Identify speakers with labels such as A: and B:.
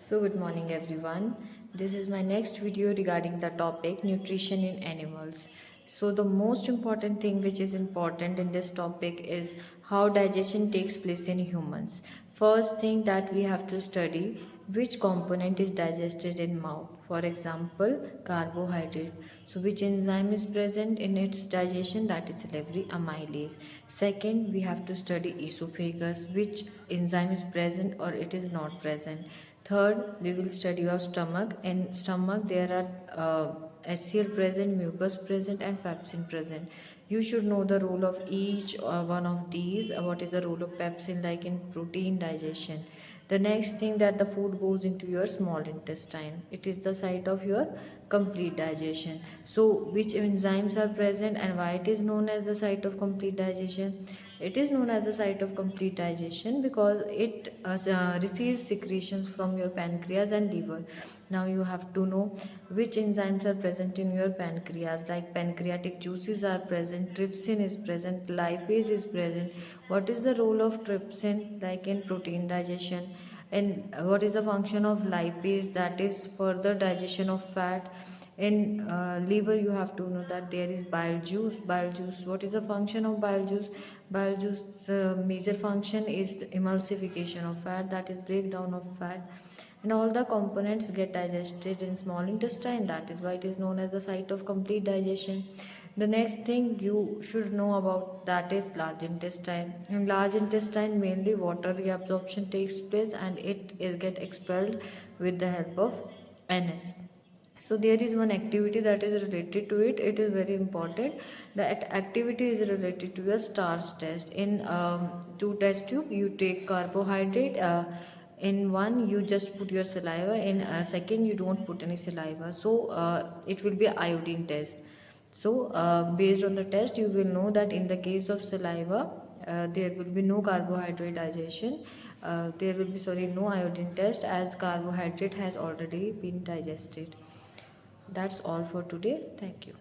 A: So good morning everyone. This is my next video regarding the topic nutrition in animals. So the most important thing which is important in this topic is how digestion takes place in humans. First thing that we have to study which component is digested in mouth. For example, carbohydrate. So which enzyme is present in its digestion, that is salivary amylase. Second, we have to study esophagus, which enzyme is present or it is not present. Third, we will study your stomach. In stomach, there are HCl present, mucus present, and pepsin present. You should know the role of each one of these. What is the role of pepsin like in protein digestion? The next thing that the food goes into your small intestine. It is the site of your complete digestion. So, which enzymes are present and why it is known as the site of complete digestion? It is known as the site of complete digestion because it receives secretions from your pancreas and liver. Now you have to know which enzymes are present in your pancreas, like pancreatic juices are present, trypsin is present, lipase is present. What is the role of trypsin like in protein digestion? And what is the function of lipase, that is further digestion of fat? In liver, you have to know that there is bile juice. What is the function of bile juice? Bile juice major function is the emulsification of fat, that is breakdown of fat. And all the components get digested in small intestine, that is why it is known as the site of complete digestion. The next thing you should know about that is large intestine. In large intestine, mainly water reabsorption takes place and it is get expelled with the help of NS. So there is one activity that is related to it. It is very important. That activity is related to a starch test. In two test tube, you take carbohydrate. In one, you just put your saliva. In second, you don't put any saliva. So it will be iodine test. So, based on the test, you will know that in the case of saliva, there will be no carbohydrate digestion. There will be, sorry, no iodine test as carbohydrate has already been digested. That's all for today. Thank you.